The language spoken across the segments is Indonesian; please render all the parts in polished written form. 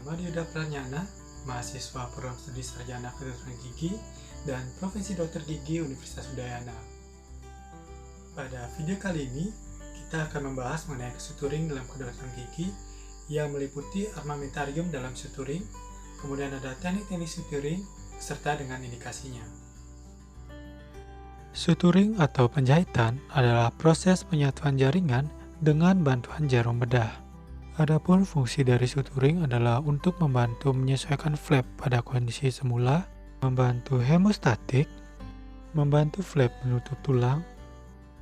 Nama Yuda Pranyana, mahasiswa program studi sarjana kedokteran gigi dan profesi dokter gigi Universitas Udayana. Pada video kali ini, kita akan membahas mengenai suturing dalam kedokteran gigi yang meliputi armamentarium dalam suturing, kemudian ada teknik-teknik suturing, serta dengan indikasinya. Suturing atau penjahitan adalah proses penyatuan jaringan dengan bantuan jarum bedah. Adapun fungsi dari suturing adalah untuk membantu menyesuaikan flap pada kondisi semula, membantu hemostatik, membantu flap menutup tulang,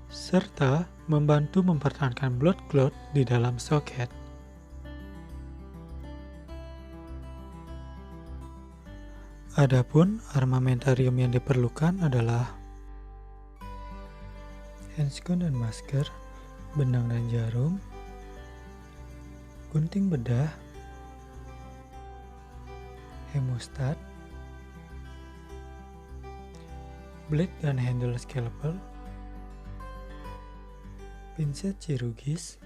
serta membantu mempertahankan blood clot di dalam soket. Adapun armamentarium yang diperlukan adalah handscone dan masker, benang dan jarum, gunting bedah, hemostat, blade dan handle scalpel, pinset chirurgis,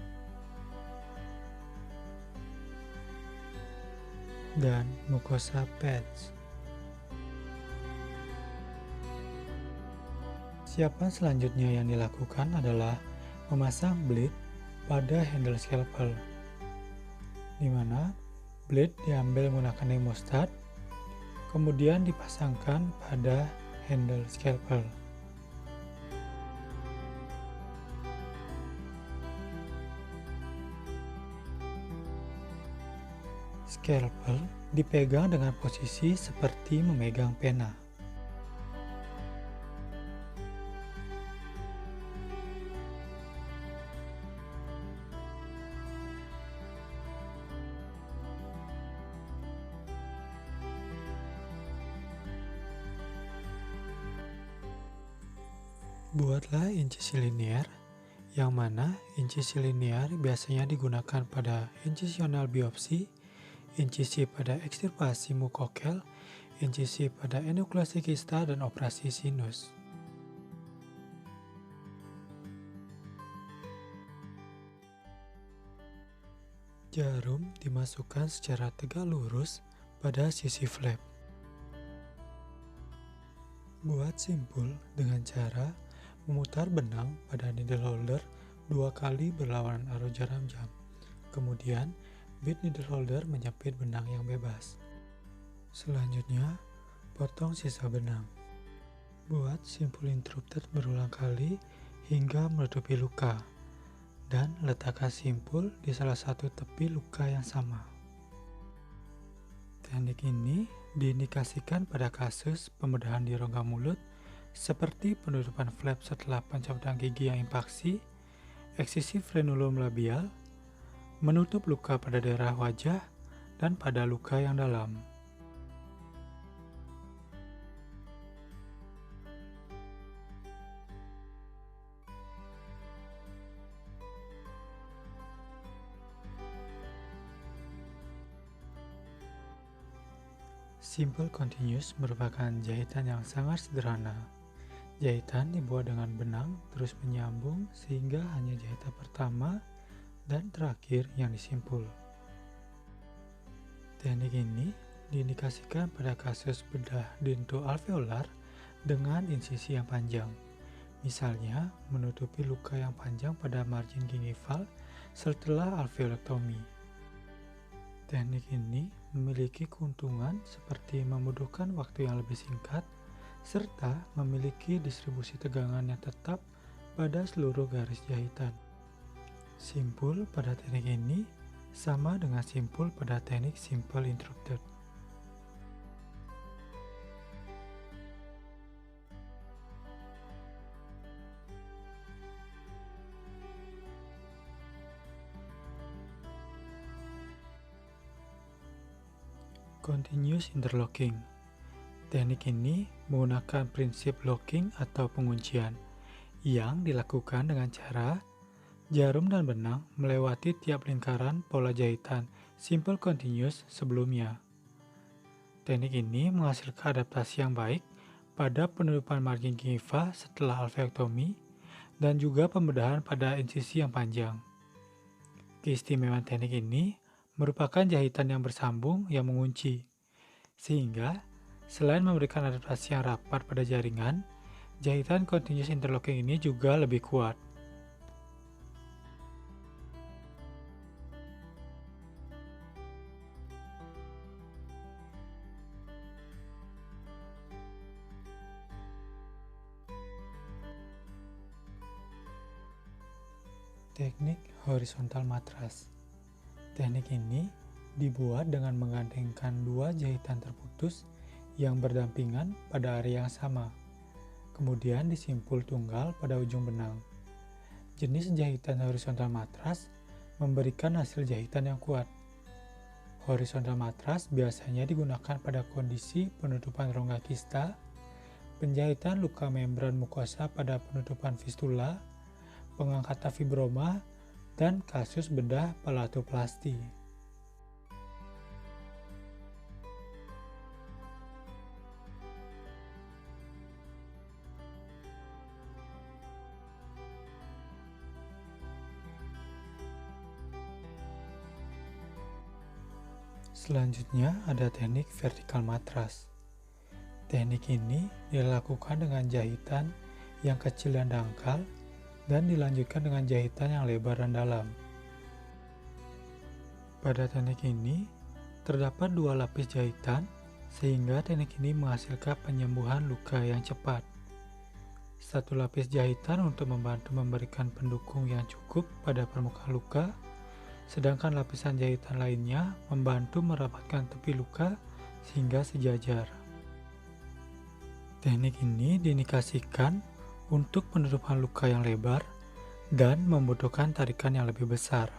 dan mucosa pads. Persiapan selanjutnya yang dilakukan adalah memasang blade pada handle scalpel, di mana blade diambil menggunakan hemostat, kemudian dipasangkan pada handle scalpel. Scalpel dipegang dengan posisi seperti memegang pena. Buatlah insisi linear, yang mana insisi linear biasanya digunakan pada incisional biopsi, insisi pada ekstirpasi mukokel, insisi pada endoklasi kista, dan operasi sinus. Jarum dimasukkan secara tegak lurus pada sisi flap. Buat simpul dengan cara memutar benang pada needle holder 2 kali berlawanan arah jarum jam. Kemudian, bit needle holder menjepit benang yang bebas. Selanjutnya, potong sisa benang. Buat simpul interrupted berulang kali hingga menutupi luka, dan letakkan simpul di salah satu tepi luka yang sama. Teknik ini diindikasikan pada kasus pembedahan di rongga mulut seperti penutupan flap setelah pencabutan gigi yang impaksi, eksisi frenulum labial, menutup luka pada daerah wajah, dan pada luka yang dalam. Simple continuous merupakan jahitan yang sangat sederhana. Jahitan dibuat dengan benang terus menyambung sehingga hanya jahitan pertama dan terakhir yang disimpul. Teknik ini diindikasikan pada kasus bedah dentoalveolar dengan insisi yang panjang, misalnya menutupi luka yang panjang pada margin gingival setelah alveolektomi. Teknik ini memiliki keuntungan seperti membutuhkan waktu yang lebih singkat serta memiliki distribusi tegangan yang tetap pada seluruh garis jahitan. Simpul pada teknik ini sama dengan simpul pada teknik simple interrupted. Continuous interlocking. Teknik ini menggunakan prinsip locking atau penguncian yang dilakukan dengan cara jarum dan benang melewati tiap lingkaran pola jahitan simple continuous sebelumnya. Teknik ini menghasilkan adaptasi yang baik pada penutupan margin gingiva setelah alveolektomi dan juga pembedahan pada insisi yang panjang. Keistimewaan teknik ini merupakan jahitan yang bersambung yang mengunci. Sehingga, selain memberikan adaptasi yang rapat pada jaringan, jahitan continuous interlocking ini juga lebih kuat. Teknik horizontal matras. Teknik ini dibuat dengan menggandengkan dua jahitan terputus yang berdampingan pada area yang sama, kemudian disimpul tunggal pada ujung benang. Jenis jahitan horizontal matras memberikan hasil jahitan yang kuat. Horizontal matras biasanya digunakan pada kondisi penutupan rongga kista, penjahitan luka membran mukosa pada penutupan fistula, pengangkatan fibroma, dan kasus bedah palatoplasti. Selanjutnya ada teknik vertikal matras. Teknik ini dilakukan dengan jahitan yang kecil dan dangkal dan dilanjutkan dengan jahitan yang lebar dan dalam. Pada teknik ini, terdapat dua lapis jahitan sehingga teknik ini menghasilkan penyembuhan luka yang cepat. Satu lapis jahitan untuk membantu memberikan pendukung yang cukup pada permukaan luka, sedangkan lapisan jahitan lainnya membantu merapatkan tepi luka sehingga sejajar. Teknik ini diindikasikan untuk penutupan luka yang lebar dan membutuhkan tarikan yang lebih besar.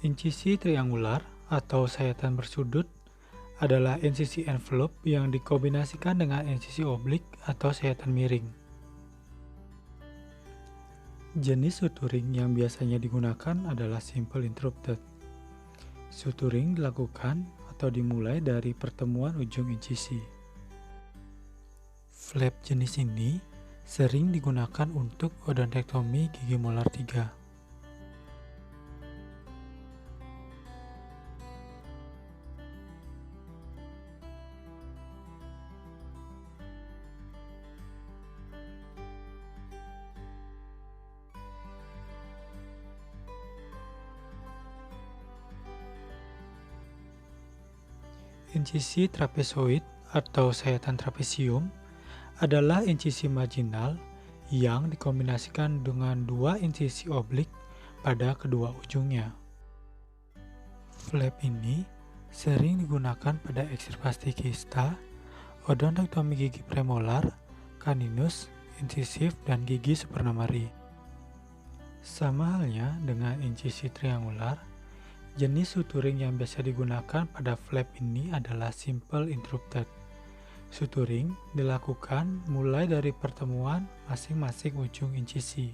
Insisi triangular atau sayatan bersudut adalah insisi envelope yang dikombinasikan dengan insisi oblik atau sayatan miring. Jenis suturing yang biasanya digunakan adalah simple interrupted. Suturing dilakukan atau dimulai dari pertemuan ujung insisi. Flap jenis ini sering digunakan untuk odontektomi gigi molar 3. Insisi trapezoid atau sayatan trapesium adalah insisi marginal yang dikombinasikan dengan dua insisi oblik pada kedua ujungnya. Flap ini sering digunakan pada ekstirpasi kista, odontektomi gigi premolar, caninus, incisif, dan gigi supernumary. Sama halnya dengan insisi triangular, jenis suturing yang biasa digunakan pada flap ini adalah simple interrupted. Suturing dilakukan mulai dari pertemuan masing-masing ujung insisi.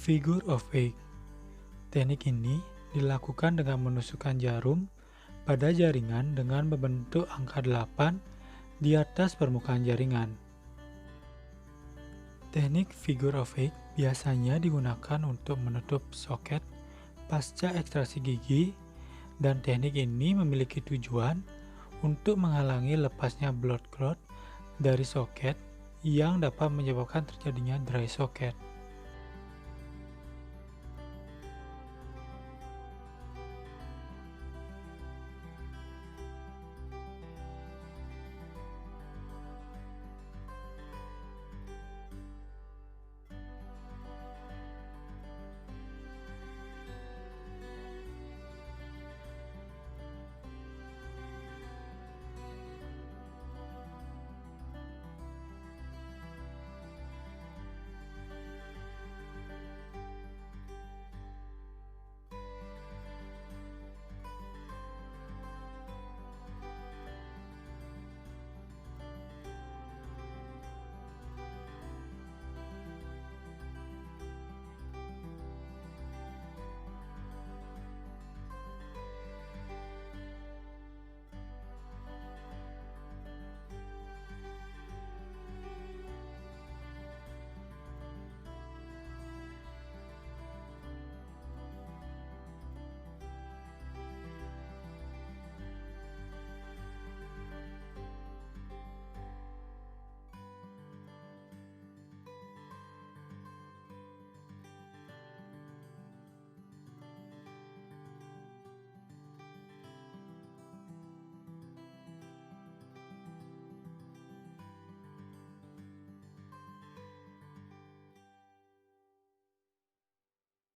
Figure of 8. Teknik ini dilakukan dengan menusukkan jarum pada jaringan dengan membentuk angka 8 di atas permukaan jaringan. Teknik figure of 8 biasanya digunakan untuk menutup soket pasca ekstraksi gigi, dan teknik ini memiliki tujuan untuk menghalangi lepasnya blood clot dari soket yang dapat menyebabkan terjadinya dry socket.